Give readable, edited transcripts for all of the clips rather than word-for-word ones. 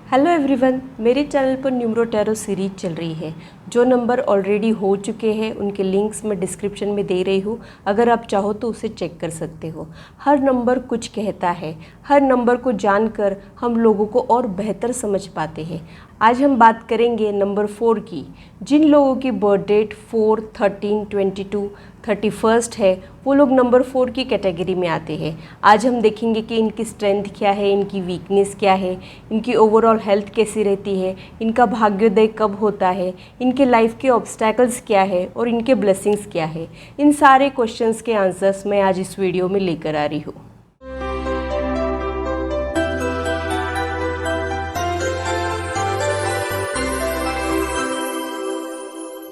Hello everyone, मेरे channel पर numero tarot series चल रही है। जो नंबर ऑलरेडी हो चुके हैं उनके लिंक्स मैं डिस्क्रिप्शन में दे रही हूँ। अगर आप चाहो तो उसे चेक कर सकते हो। हर नंबर कुछ कहता है। हर नंबर को जानकर हम लोगों को और बेहतर समझ पाते हैं। आज हम बात करेंगे नंबर 4 की। जिन लोगों की बर्थ डेट 4, 13, 22, 31 है वो लोग नंबर 4 की कैटेगरी में आते हैं। आज हम देखेंगे कि इनकी स्ट्रेंथ क्या है, इनकी वीकनेस क्या है, इनकी ओवरऑल हेल्थ कैसी रहती है, इनका भाग्योदय कब होता है, इनके लाइफ के ऑब्स्टैकल्स क्या है और इनके ब्लेसिंग्स क्या है। इन सारे क्वेश्चंस के आंसर्स मैं आज इस वीडियो में लेकर आ रही हूँ।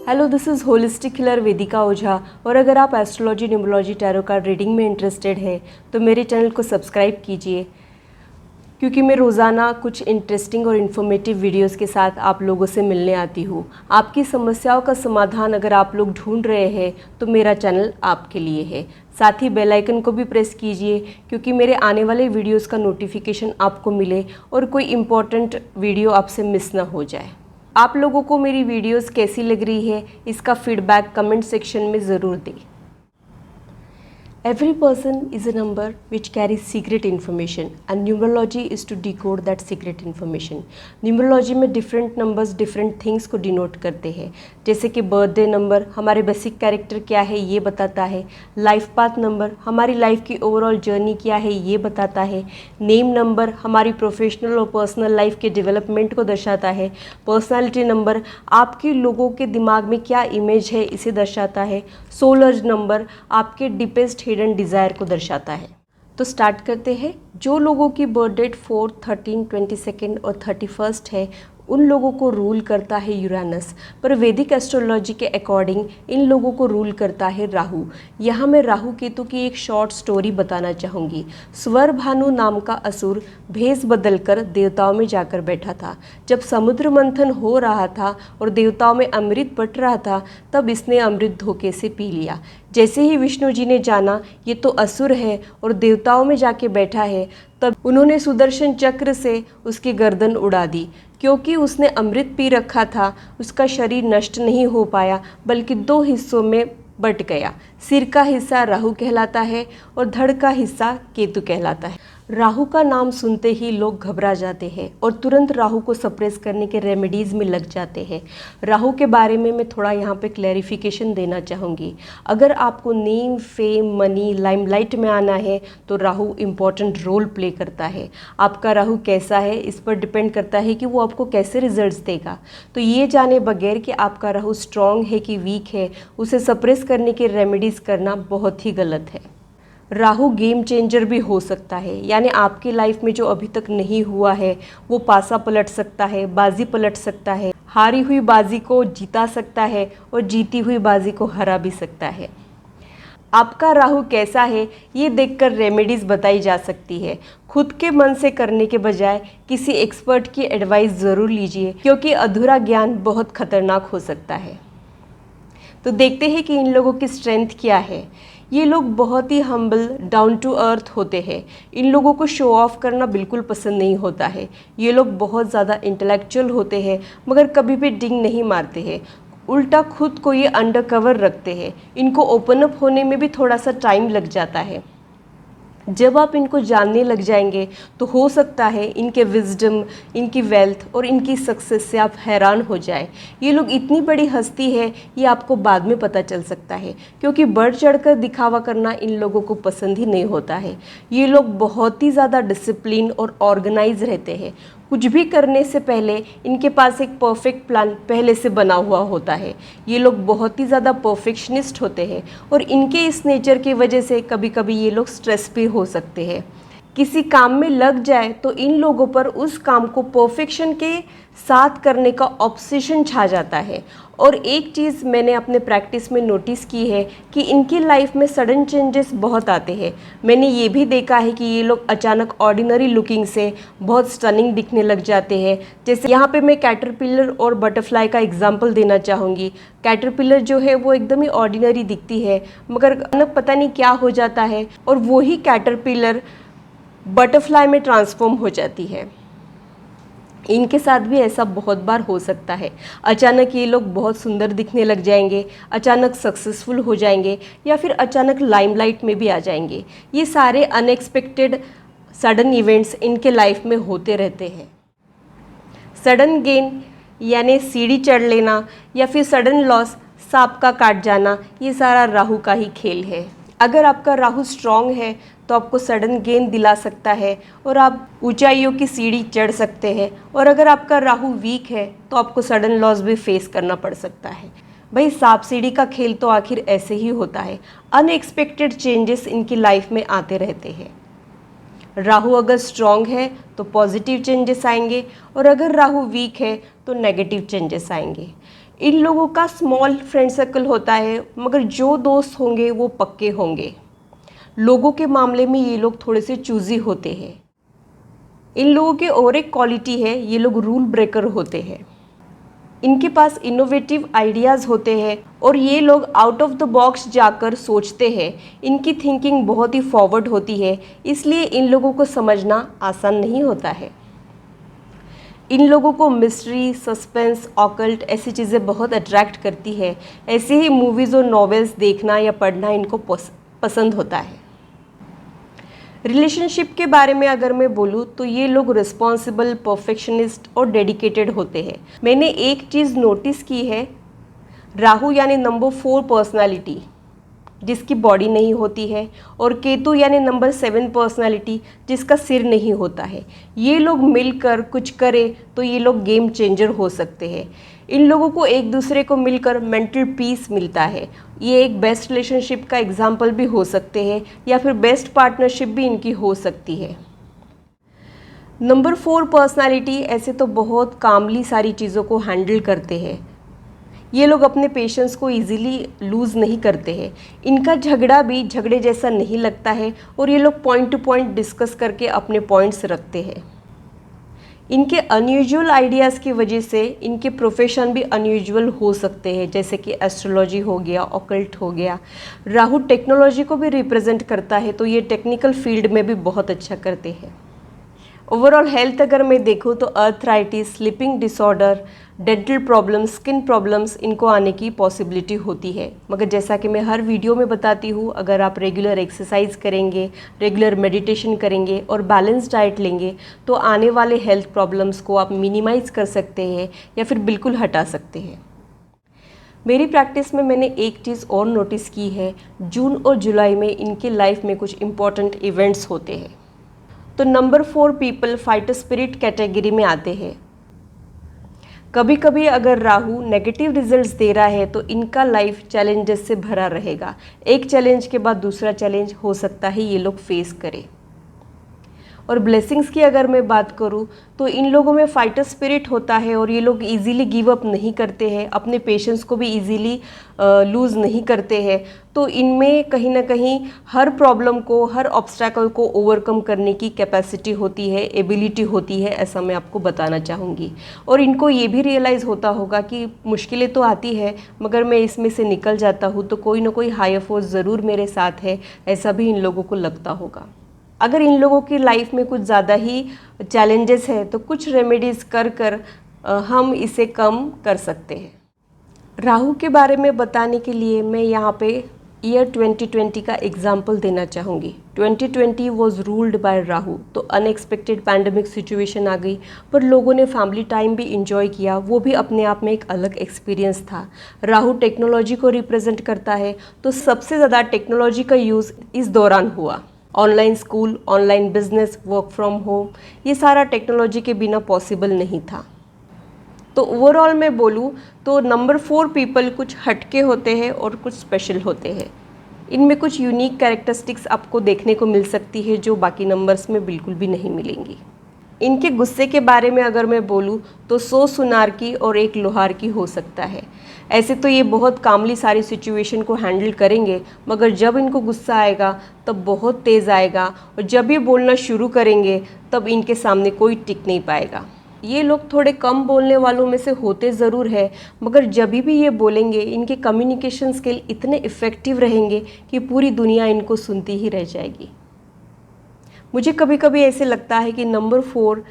Hello, this is holistic healer Vedika Ojha. और अगर आप astrology, numerology, tarot card reading में इंटरेस्टेड हैं तो मेरे चैनल को सब्सक्राइब कीजिए, क्योंकि मैं रोज़ाना कुछ इंटरेस्टिंग और इन्फॉर्मेटिव वीडियोस के साथ आप लोगों से मिलने आती हूँ। आपकी समस्याओं का समाधान अगर आप लोग ढूंढ रहे हैं तो मेरा चैनल आपके लिए है। साथ ही बेल आइकन को भी प्रेस कीजिए, क्योंकि मेरे आने वाले वीडियोस का नोटिफिकेशन आपको मिले और कोई इम्पॉर्टेंट वीडियो आपसे मिस ना हो जाए। आप लोगों को मेरी वीडियोस कैसी लग रही है, इसका फीडबैक कमेंट सेक्शन में ज़रूर दें। Every person is a number which carries secret information, and numerology is to decode that secret information. Numerology में different numbers different things को denote करते हैं, जैसे कि बर्थडे नंबर हमारे बेसिक कैरेक्टर क्या है ये बताता है, लाइफ पाथ नंबर हमारी लाइफ की ओवरऑल जर्नी क्या है ये बताता है, नेम नंबर हमारी प्रोफेशनल और पर्सनल लाइफ के डेवलपमेंट को दर्शाता है, पर्सनालिटी नंबर आपके लोगों के दिमाग में क्या इमेज है इसे दर्शाता है, सोलर नंबर आपके डीपेस्ट हिडन डिज़ायर को दर्शाता है। तो स्टार्ट करते हैं। जो लोगों की बर्थ डेट 4, 13, 22 और 31 है उन लोगों को रूल करता है यूरानस, पर वैदिक एस्ट्रोलॉजी के अकॉर्डिंग इन लोगों को रूल करता है राहु। यहाँ मैं राहु केतु की एक शॉर्ट स्टोरी बताना चाहूँगी। स्वर भानु नाम का असुर भेष बदलकर देवताओं में जाकर बैठा था। जब समुद्र मंथन हो रहा था और देवताओं में अमृत बट रहा था, तब इसने अमृत धोखे से पी लिया। जैसे ही विष्णु जी ने जाना ये तो असुर है और देवताओं में जाके बैठा है, तब उन्होंने सुदर्शन चक्र से उसकी गर्दन उड़ा दी। क्योंकि उसने अमृत पी रखा था, उसका शरीर नष्ट नहीं हो पाया बल्कि 2 हिस्सों में बट गया। सिर का हिस्सा राहु कहलाता है और धड़ का हिस्सा केतु कहलाता है। राहु का नाम सुनते ही लोग घबरा जाते हैं और तुरंत राहु को सप्रेस करने के रेमेडीज़ में लग जाते हैं। राहु के बारे में मैं थोड़ा यहाँ पे क्लैरिफिकेशन देना चाहूँगी। अगर आपको नेम, फेम, मनी, लाइमलाइट में आना है तो राहु इम्पॉर्टेंट रोल प्ले करता है। आपका राहु कैसा है इस पर डिपेंड करता है कि वो आपको कैसे रिजल्ट्स देगा। तो ये जाने बगैर कि आपका राहु स्ट्रॉन्ग है कि वीक है, उसे सप्रेस करने के रेमेडीज़ करना बहुत ही गलत है। राहु गेम चेंजर भी हो सकता है, यानी आपकी लाइफ में जो अभी तक नहीं हुआ है वो पासा पलट सकता है, बाजी पलट सकता है, हारी हुई बाजी को जीता सकता है और जीती हुई बाजी को हरा भी सकता है। आपका राहु कैसा है ये देखकर रेमेडीज़ बताई जा सकती है। खुद के मन से करने के बजाय किसी एक्सपर्ट की एडवाइस ज़रूर लीजिए, क्योंकि अधूरा ज्ञान बहुत खतरनाक हो सकता है। तो देखते हैं कि इन लोगों की स्ट्रेंथ क्या है। ये लोग बहुत ही हम्बल, डाउन टू अर्थ होते हैं। इन लोगों को शो ऑफ करना बिल्कुल पसंद नहीं होता है। ये लोग बहुत ज़्यादा इंटेलेक्चुअल होते हैं, मगर कभी भी डिंग नहीं मारते हैं। उल्टा खुद को ये अंडर कवर रखते हैं। इनको ओपन अप होने में भी थोड़ा सा टाइम लग जाता है। जब आप इनको जानने लग जाएंगे तो हो सकता है इनके विजडम, इनकी वेल्थ और इनकी सक्सेस से आप हैरान हो जाए। ये लोग इतनी बड़ी हस्ती है ये आपको बाद में पता चल सकता है, क्योंकि बढ़ चढ़कर दिखावा करना इन लोगों को पसंद ही नहीं होता है। ये लोग बहुत ही ज़्यादा डिसिप्लिन और ऑर्गेनाइज रहते हैं। कुछ भी करने से पहले इनके पास एक परफेक्ट प्लान पहले से बना हुआ होता है। ये लोग बहुत ही ज़्यादा परफेक्शनिस्ट होते हैं और इनके इस नेचर की वजह से कभी कभी ये लोग स्ट्रेस भी हो सकते हैं। किसी काम में लग जाए तो इन लोगों पर उस काम को परफेक्शन के साथ करने का ऑब्सेशन छा जाता है। और एक चीज़ मैंने अपने प्रैक्टिस में नोटिस की है कि इनकी लाइफ में सडन चेंजेस बहुत आते हैं। मैंने ये भी देखा है कि ये लोग अचानक ऑर्डिनरी लुकिंग से बहुत स्टनिंग दिखने लग जाते हैं। जैसे यहाँ पे मैं कैटरपिलर और बटरफ्लाई का एग्जांपल देना चाहूँगी। कैटरपिलर जो है वो एकदम ही ऑर्डिनरी दिखती है, मगर अचानक पता नहीं क्या हो जाता है और वही कैटरपिलर बटरफ्लाई में ट्रांसफॉर्म हो जाती है। इनके साथ भी ऐसा बहुत बार हो सकता है। अचानक ये लोग बहुत सुंदर दिखने लग जाएंगे, अचानक सक्सेसफुल हो जाएंगे या फिर अचानक लाइमलाइट में भी आ जाएंगे। ये सारे अनएक्सपेक्टेड सडन इवेंट्स इनके लाइफ में होते रहते हैं। सडन गेन यानी सीढ़ी चढ़ लेना या फिर सडन लॉस, सांप का काट जाना, ये सारा राहु का ही खेल है। अगर आपका राहु स्ट्रांग है तो आपको सडन गेन दिला सकता है और आप ऊंचाइयों की सीढ़ी चढ़ सकते हैं, और अगर आपका राहु वीक है तो आपको सडन लॉस भी फेस करना पड़ सकता है। भाई सांप सीढ़ी का खेल तो आखिर ऐसे ही होता है। अनएक्सपेक्टेड चेंजेस इनकी लाइफ में आते रहते हैं। राहु अगर स्ट्रांग है तो पॉजिटिव चेंजेस आएंगे, और अगर राहु वीक है तो नेगेटिव चेंजेस आएंगे। इन लोगों का स्मॉल फ्रेंड सर्कल होता है, मगर जो दोस्त होंगे वो पक्के होंगे। लोगों के मामले में ये लोग थोड़े से चूजी होते हैं। इन लोगों की और एक क्वालिटी है, ये लोग रूल ब्रेकर होते हैं। इनके पास इनोवेटिव आइडियाज़ होते हैं और ये लोग आउट ऑफ द बॉक्स जाकर सोचते हैं। इनकी थिंकिंग बहुत ही फॉरवर्ड होती है, इसलिए इन लोगों को समझना आसान नहीं होता है। इन लोगों को मिस्ट्री, सस्पेंस, ऑकल्ट ऐसी चीज़ें बहुत अट्रैक्ट करती है। ऐसे ही मूवीज़ और नॉवेल्स देखना या पढ़ना इनको पसंद होता है। रिलेशनशिप के बारे में अगर मैं बोलूँ तो ये लोग रिस्पॉन्सिबल, परफेक्शनिस्ट और डेडिकेटेड होते हैं। मैंने एक चीज़ नोटिस की है, राहु यानी नंबर 4 पर्सनालिटी जिसकी बॉडी नहीं होती है, और केतु यानी नंबर 7 पर्सनालिटी जिसका सिर नहीं होता है। ये लोग मिलकर कुछ करें तो ये लोग गेम चेंजर हो सकते हैं। इन लोगों को एक दूसरे को मिलकर मेंटल पीस मिलता है। ये एक बेस्ट रिलेशनशिप का एग्जाम्पल भी हो सकते हैं, या फिर बेस्ट पार्टनरशिप भी इनकी हो सकती है। नंबर 4 पर्सनालिटी ऐसे तो बहुत कामली सारी चीज़ों को हैंडल करते हैं। ये लोग अपने पेशेंस को इजीली लूज़ नहीं करते हैं। इनका झगड़ा भी झगड़े जैसा नहीं लगता है, और ये लोग पॉइंट टू पॉइंट डिस्कस करके अपने पॉइंट्स रखते हैं। इनके अनयूजुअल आइडियाज़ की वजह से इनके प्रोफेशन भी अनयूजुअल हो सकते हैं, जैसे कि एस्ट्रोलॉजी हो गया, ऑकल्ट हो गया। राहु टेक्नोलॉजी को भी रिप्रेजेंट करता है, तो ये टेक्निकल फील्ड में भी बहुत अच्छा करते हैं। ओवरऑल हेल्थ अगर मैं देखूँ तो arthritis, sleeping disorder, dental problems, skin problems इनको आने की पॉसिबिलिटी होती है। मगर जैसा कि मैं हर वीडियो में बताती हूँ, अगर आप रेगुलर एक्सरसाइज करेंगे, रेगुलर मेडिटेशन करेंगे और बैलेंस डाइट लेंगे तो आने वाले हेल्थ प्रॉब्लम्स को आप मिनिमाइज़ कर सकते हैं या फिर बिल्कुल हटा सकते हैं। मेरी प्रैक्टिस में मैंने एक चीज़ और नोटिस की है, जून और जुलाई में इनके लाइफ में कुछ इम्पॉर्टेंट इवेंट्स होते हैं। तो number 4 people fighter spirit category में आते हैं। कभी कभी अगर राहु नेगेटिव रिजल्ट्स दे रहा है तो इनका लाइफ चैलेंजेस से भरा रहेगा। एक चैलेंज के बाद दूसरा चैलेंज हो सकता है ये लोग फेस करें। और ब्लेसिंग्स की अगर मैं बात करूं तो इन लोगों में फाइटर स्पिरिट होता है, और ये लोग इजीली गिव अप नहीं करते हैं, अपने पेशेंस को भी इजीली लूज़ नहीं करते हैं। तो इनमें कहीं ना कहीं हर प्रॉब्लम को, हर ऑब्स्टैकल को ओवरकम करने की कैपेसिटी होती है, एबिलिटी होती है, ऐसा मैं आपको बताना चाहूँगी। और इनको ये भी रियलाइज़ होता होगा कि मुश्किलें तो आती है, मगर मैं इसमें से निकल जाता हूँ तो कोई ना कोई हायर फोर्स ज़रूर मेरे साथ है, ऐसा भी इन लोगों को लगता होगा। अगर इन लोगों की लाइफ में कुछ ज़्यादा ही चैलेंजेस है तो कुछ रेमेडीज़ कर हम इसे कम कर सकते हैं। राहु के बारे में बताने के लिए मैं यहाँ पे ईयर 2020 का एग्जाम्पल देना चाहूँगी। 2020 वॉज रूल्ड बाय राहु, तो अनएक्सपेक्टेड पैंडमिक सिचुएशन आ गई, पर लोगों ने फैमिली टाइम भी इंजॉय किया। वो भी अपने आप में एक अलग एक्सपीरियंस था। राहु टेक्नोलॉजी को रिप्रेजेंट करता है, तो सबसे ज़्यादा टेक्नोलॉजी का यूज़ इस दौरान हुआ। Online school, online business, work from home, ये सारा टेक्नोलॉजी के बिना पॉसिबल नहीं था। तो ओवरऑल मैं बोलूँ तो नंबर 4 पीपल कुछ हटके होते हैं और कुछ स्पेशल होते हैं। इनमें कुछ यूनिक कैरेक्टरिस्टिक्स आपको देखने को मिल सकती है जो बाकी नंबर्स में बिल्कुल भी नहीं मिलेंगी। इनके गुस्से के बारे में अगर मैं बोलूँ तो 100 सुनार की और 1 लोहार की हो सकता है। ऐसे तो ये बहुत कामली सारी सिचुएशन को हैंडल करेंगे, मगर जब इनको गुस्सा आएगा तब बहुत तेज़ आएगा, और जब ये बोलना शुरू करेंगे तब इनके सामने कोई टिक नहीं पाएगा। ये लोग थोड़े कम बोलने वालों में से होते ज़रूर है, मगर जब भी ये बोलेंगे इनके कम्युनिकेशन स्किल इतने इफ़ेक्टिव रहेंगे कि पूरी दुनिया इनको सुनती ही रह जाएगी। मुझे कभी कभी ऐसे लगता है कि नंबर 4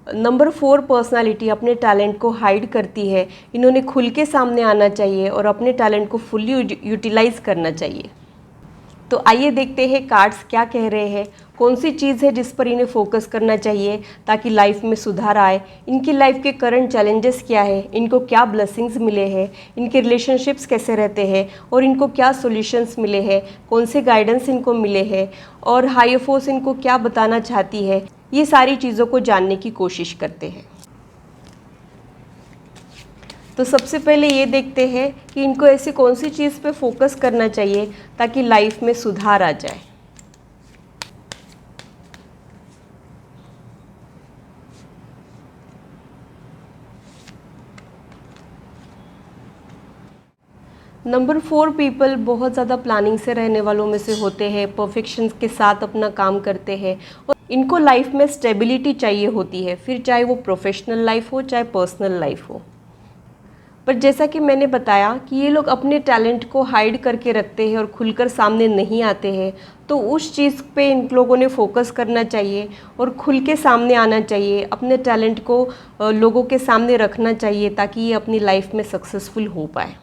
नंबर 4 पर्सनालिटी अपने टैलेंट को हाइड करती है। इन्होंने खुल के सामने आना चाहिए और अपने टैलेंट को फुल्ली यूटिलाइज करना चाहिए। तो आइए देखते हैं कार्ड्स क्या कह रहे हैं, कौन सी चीज़ है जिस पर इन्हें फोकस करना चाहिए ताकि लाइफ में सुधार आए। इनकी लाइफ के करंट चैलेंजेस क्या है, इनको क्या ब्लेसिंग्स मिले हैं, इनके रिलेशनशिप्स कैसे रहते हैं और इनको क्या सॉल्यूशंस मिले हैं, कौन से गाइडेंस इनको मिले हैं और हायर फोर्स इनको क्या बताना चाहती है। ये सारी चीज़ों को जानने की कोशिश करते हैं। तो सबसे पहले ये देखते हैं कि इनको ऐसी कौन सी चीज़ पे फोकस करना चाहिए ताकि लाइफ में सुधार आ जाए। नंबर 4 पीपल बहुत ज़्यादा प्लानिंग से रहने वालों में से होते हैं, परफेक्शन के साथ अपना काम करते हैं और इनको लाइफ में स्टेबिलिटी चाहिए होती है, फिर चाहे वो प्रोफेशनल लाइफ हो चाहे पर्सनल लाइफ हो। पर जैसा कि मैंने बताया कि ये लोग अपने टैलेंट को हाइड करके रखते हैं और खुलकर सामने नहीं आते हैं, तो उस चीज़ पे इन लोगों ने फोकस करना चाहिए और खुल के सामने आना चाहिए, अपने टैलेंट को लोगों के सामने रखना चाहिए ताकि ये अपनी लाइफ में सक्सेसफुल हो पाए।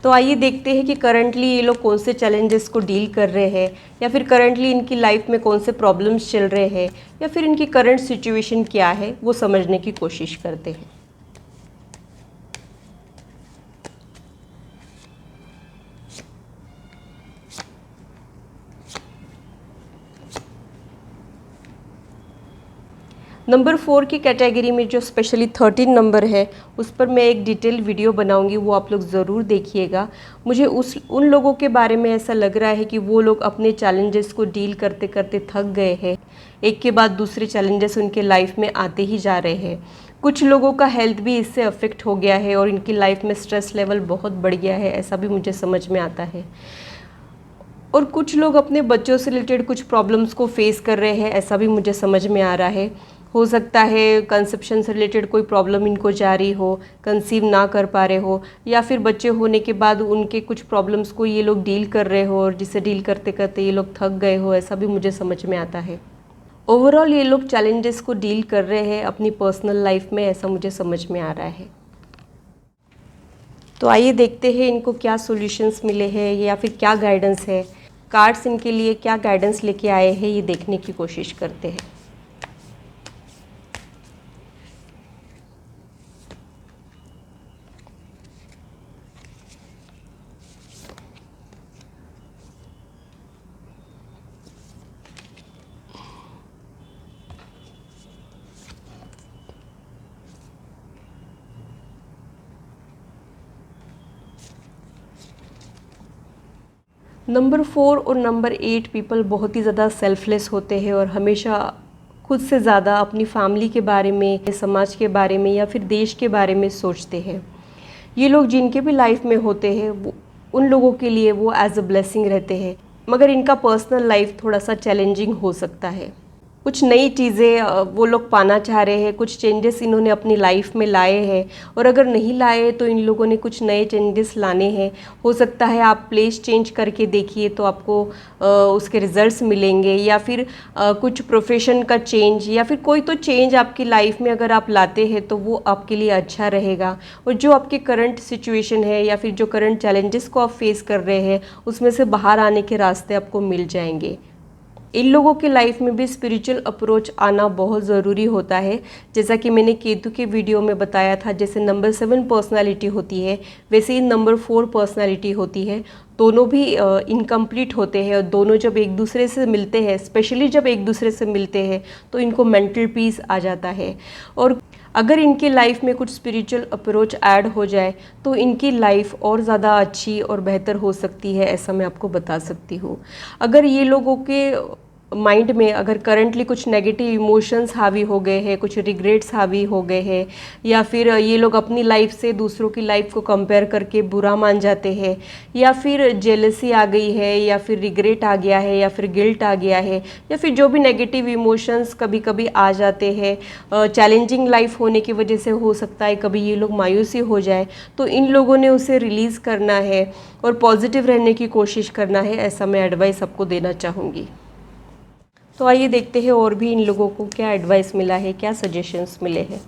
तो आइए देखते हैं कि करंटली ये लोग कौन से चैलेंजेस को डील कर रहे हैं या फिर करंटली इनकी लाइफ में कौन से प्रॉब्लम्स चल रहे हैं या फिर इनकी करंट सिचुएशन क्या है, वो समझने की कोशिश करते हैं। नंबर 4 की कैटेगरी में जो स्पेशली 13 नंबर है उस पर मैं एक डिटेल वीडियो बनाऊंगी, वो आप लोग ज़रूर देखिएगा। मुझे उन लोगों के बारे में ऐसा लग रहा है कि वो लोग अपने चैलेंजेस को डील करते करते थक गए हैं, एक के बाद दूसरे चैलेंजेस उनके लाइफ में आते ही जा रहे हैं। कुछ लोगों का हेल्थ भी इससे अफेक्ट हो गया है और इनकी लाइफ में स्ट्रेस लेवल बहुत बढ़ गया है, ऐसा भी मुझे समझ में आता है। और कुछ लोग अपने बच्चों से रिलेटेड कुछ प्रॉब्लम्स को फेस कर रहे हैं, ऐसा भी मुझे समझ में आ रहा है। हो सकता है कंसेप्शन से रिलेटेड कोई प्रॉब्लम इनको जारी हो, कंसीव ना कर पा रहे हो, या फिर बच्चे होने के बाद उनके कुछ प्रॉब्लम्स को ये लोग डील कर रहे हो और जिसे डील करते करते ये लोग थक गए हो, ऐसा भी मुझे समझ में आता है। ओवरऑल ये लोग चैलेंजेस को डील कर रहे हैं अपनी पर्सनल लाइफ में, ऐसा मुझे समझ में आ रहा है। तो आइए देखते हैं इनको क्या सॉल्यूशंस मिले हैं या फिर क्या गाइडेंस है, कार्ड्स इनके लिए क्या गाइडेंस लेके आए हैं, ये देखने की कोशिश करते हैं। नंबर 4 और नंबर 8 पीपल बहुत ही ज़्यादा सेल्फलेस होते हैं और हमेशा खुद से ज़्यादा अपनी फैमिली के बारे में, समाज के बारे में या फिर देश के बारे में सोचते हैं। ये लोग जिनके भी लाइफ में होते हैं उन लोगों के लिए वो एज अ ब्लेसिंग रहते हैं, मगर इनका पर्सनल लाइफ थोड़ा सा चैलेंजिंग हो सकता है। कुछ नई चीज़ें वो लोग पाना चाह रहे हैं, कुछ चेंजेस इन्होंने अपनी लाइफ में लाए हैं और अगर नहीं लाए तो इन लोगों ने कुछ नए चेंजेस लाने हैं। हो सकता है आप प्लेस चेंज करके देखिए तो आपको उसके रिजल्ट्स मिलेंगे, या फिर कुछ प्रोफेशन का चेंज या फिर कोई तो चेंज आपकी लाइफ में अगर आप लाते हैं तो वो आपके लिए अच्छा रहेगा। और जो आपके करंट सिचुएशन है या फिर जो करंट चैलेंजेस को आप फेस कर रहे हैं उसमें से बाहर आने के रास्ते आपको मिल जाएंगे। इन लोगों के लाइफ में भी स्पिरिचुअल अप्रोच आना बहुत ज़रूरी होता है। जैसा कि मैंने केतु के वीडियो में बताया था, जैसे नंबर 7 पर्सनालिटी होती है वैसे ही नंबर 4 पर्सनालिटी होती है। दोनों भी इनकम्प्लीट होते हैं और दोनों जब एक दूसरे से मिलते हैं, स्पेशली जब एक दूसरे से मिलते हैं तो इनको मेंटल पीस आ जाता है। और अगर इनकी लाइफ में कुछ स्पिरिचुअल अप्रोच ऐड हो जाए तो इनकी लाइफ और ज़्यादा अच्छी और बेहतर हो सकती है, ऐसा मैं आपको बता सकती हूँ। अगर ये लोगों के माइंड में अगर करंटली कुछ नेगेटिव इमोशंस हावी हो गए हैं, कुछ रिग्रेट्स हावी हो गए हैं, या फिर ये लोग अपनी लाइफ से दूसरों की लाइफ को कंपेयर करके बुरा मान जाते हैं, या फिर जेलसी आ गई है, या फिर रिग्रेट आ गया है, या फिर गिल्ट आ गया है, या फिर जो भी नेगेटिव इमोशंस कभी कभी आ जाते हैं, चैलेंजिंग लाइफ होने की वजह से हो सकता है कभी ये लोग मायूसी हो जाए, तो इन लोगों ने उसे रिलीज़ करना है और पॉजिटिव रहने की कोशिश करना है, ऐसा मैं एडवाइस आपको देना चाहूँगी। तो आइए देखते हैं और भी इन लोगों को क्या एडवाइस मिला है, क्या सजेशंस मिले हैं।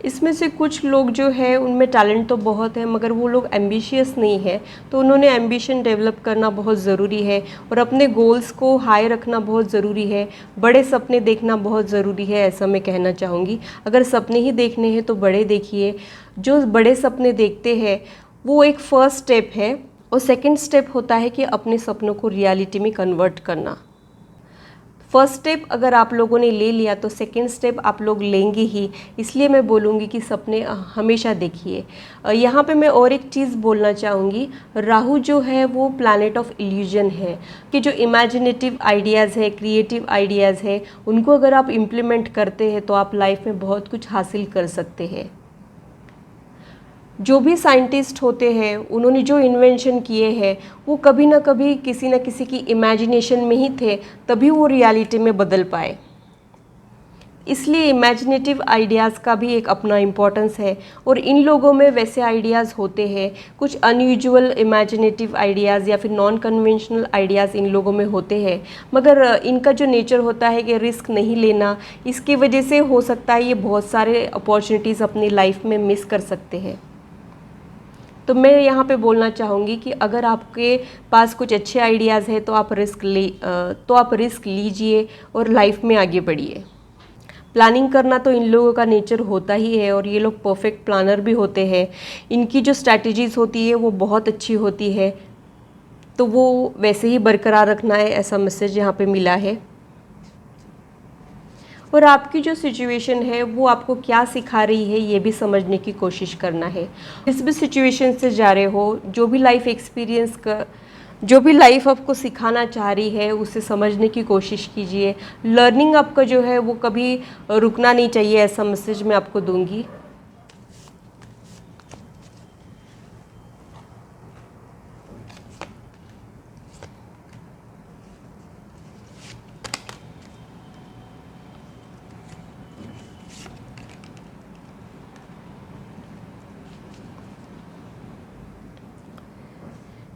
इसमें से कुछ लोग जो है उनमें टैलेंट तो बहुत है, मगर वो लोग एम्बिशियस नहीं है, तो उन्होंने एम्बिशन डेवलप करना बहुत ज़रूरी है और अपने गोल्स को हाई रखना बहुत ज़रूरी है। बड़े सपने देखना बहुत ज़रूरी है, ऐसा मैं कहना चाहूँगी। अगर सपने ही देखने हैं तो बड़े देखिए। जो बड़े सपने देखते हैं वो एक फ़र्स्ट स्टेप है, और सेकंड स्टेप होता है कि अपने सपनों को रियलिटी में कन्वर्ट करना। फर्स्ट स्टेप अगर आप लोगों ने ले लिया तो सेकंड स्टेप आप लोग लेंगे ही, इसलिए मैं बोलूँगी कि सपने हमेशा देखिए। यहाँ पे मैं और एक चीज़ बोलना चाहूँगी, राहु जो है वो प्लैनेट ऑफ इल्यूजन है, कि जो इमेजिनेटिव आइडियाज़ है, क्रिएटिव आइडियाज़ है, उनको अगर आप इम्प्लीमेंट करते हैं तो आप लाइफ में बहुत कुछ हासिल कर सकते हैं। जो भी साइंटिस्ट होते हैं उन्होंने जो इन्वेंशन किए हैं वो कभी ना कभी किसी न किसी की इमेजिनेशन में ही थे, तभी वो रियलिटी में बदल पाए। इसलिए इमेजिनेटिव आइडियाज़ का भी एक अपना इम्पोर्टेंस है, और इन लोगों में वैसे आइडियाज़ होते हैं, कुछ अनयूजुअल इमेजिनेटिव आइडियाज़ या फिर नॉन कन्वेंशनल आइडियाज़ इन लोगों में होते हैं, मगर इनका जो नेचर होता है कि रिस्क नहीं लेना, इसकी वजह से हो सकता है ये बहुत सारे अपॉर्चुनिटीज़ अपनी लाइफ में मिस कर सकते हैं। तो मैं यहाँ पे बोलना चाहूँगी कि अगर आपके पास कुछ अच्छे आइडियाज़ हैं तो आप रिस्क लीजिए और लाइफ में आगे बढ़िए। प्लानिंग करना तो इन लोगों का नेचर होता ही है, और ये लोग परफेक्ट प्लानर भी होते हैं। इनकी जो स्ट्रैटेजीज़ होती है वो बहुत अच्छी होती है, तो वो वैसे ही बरकरार रखना है, ऐसा मैसेज यहाँ पे मिला है। और आपकी जो सिचुएशन है वो आपको क्या सिखा रही है ये भी समझने की कोशिश करना है। जिस भी सिचुएशन से जा रहे हो, जो भी लाइफ आपको सिखाना चाह रही है उसे समझने की कोशिश कीजिए। लर्निंग आपका जो है वो कभी रुकना नहीं चाहिए, ऐसा मैसेज मैं आपको दूंगी।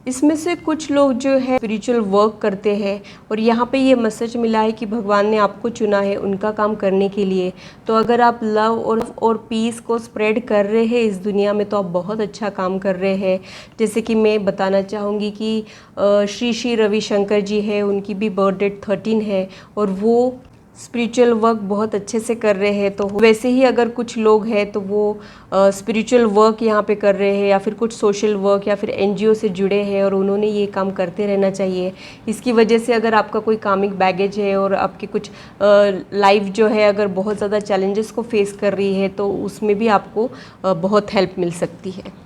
इसमें से कुछ लोग जो है स्पिरिचुअल वर्क करते हैं, और यहाँ पे ये मैसेज मिला है कि भगवान ने आपको चुना है उनका काम करने के लिए। तो अगर आप लव और पीस को स्प्रेड कर रहे हैं इस दुनिया में तो आप बहुत अच्छा काम कर रहे हैं। जैसे कि मैं बताना चाहूँगी कि श्री श्री रविशंकर जी है, उनकी भी बर्थ डेट 13 है, और वो स्पिरिचुअल वर्क बहुत अच्छे से कर रहे हैं। तो वैसे ही अगर कुछ लोग हैं तो वो स्पिरिचुअल वर्क यहाँ पे कर रहे हैं, या फिर कुछ सोशल वर्क या फिर एनजीओ से जुड़े हैं, और उन्होंने ये काम करते रहना चाहिए। इसकी वजह से अगर आपका कोई कामिक बैगेज है और आपकी कुछ लाइफ जो है अगर बहुत ज़्यादा चैलेंजेस को फेस कर रही है तो उसमें भी आपको बहुत हेल्प मिल सकती है।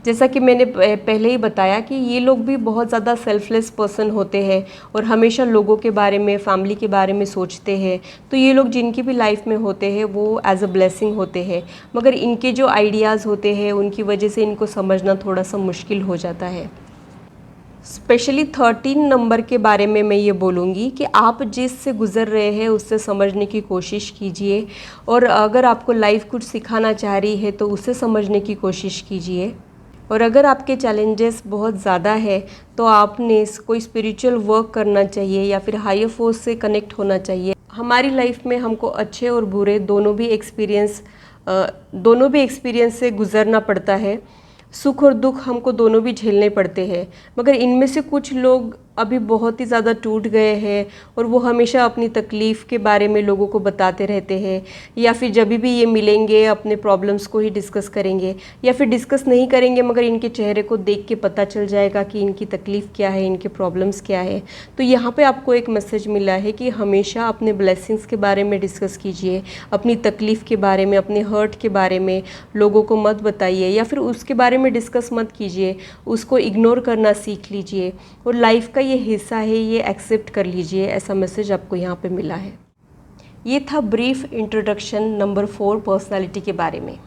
जैसा कि मैंने पहले ही बताया कि ये लोग भी बहुत ज़्यादा सेल्फलेस पर्सन होते हैं और हमेशा लोगों के बारे में, फैमिली के बारे में सोचते हैं। तो ये लोग जिनकी भी लाइफ में होते हैं वो एज अ ब्लेसिंग होते हैं, मगर इनके जो आइडियाज़ होते हैं उनकी वजह से इनको समझना थोड़ा सा मुश्किल हो जाता है। स्पेशली 13 नंबर के बारे में मैं ये बोलूँगी कि आप जिससे गुज़र रहे हैं उससे समझने की कोशिश कीजिए, और अगर आपको लाइफ कुछ सिखाना चाह रही है तो उससे समझने की कोशिश कीजिए। और अगर आपके चैलेंजेस बहुत ज़्यादा है तो आपने कोई स्पिरिचुअल वर्क करना चाहिए या फिर हायर फोर्स से कनेक्ट होना चाहिए। हमारी लाइफ में हमको अच्छे और बुरे दोनों भी एक्सपीरियंस से गुज़रना पड़ता है। सुख और दुख हमको दोनों भी झेलने पड़ते हैं, मगर इनमें से कुछ लोग अभी बहुत ही ज़्यादा टूट गए हैं और वो हमेशा अपनी तकलीफ़ के बारे में लोगों को बताते रहते हैं, या फिर जब भी ये मिलेंगे अपने प्रॉब्लम्स को ही डिस्कस करेंगे, या फिर डिस्कस नहीं करेंगे मगर इनके चेहरे को देख के पता चल जाएगा कि इनकी तकलीफ़ क्या है, इनके प्रॉब्लम्स क्या है। तो यहाँ पे आपको एक मैसेज मिला है कि हमेशा अपने ब्लेसिंग्स के बारे में डिस्कस कीजिए, अपनी तकलीफ़ के बारे में, अपने हर्ट के बारे में लोगों को मत बताइए, या फिर उसके बारे में डिस्कस मत कीजिए, उसको इग्नोर करना सीख लीजिए, और लाइफ का ये हिस्सा है, ये एक्सेप्ट कर लीजिए। ऐसा मैसेज आपको यहाँ पे मिला है। ये था ब्रीफ इंट्रोडक्शन नंबर 4 पर्सनालिटी के बारे में।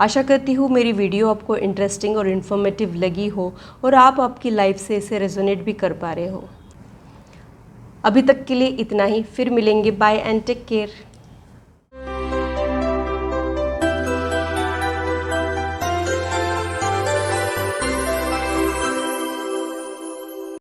आशा करती हूँ मेरी वीडियो आपको इंटरेस्टिंग और इन्फॉर्मेटिव लगी हो और आप आपकी लाइफ से इसे रेजोनेट भी कर पा रहे हो। अभी तक के लिए इतना ही, फिर मिलेंगे। Bye and take care.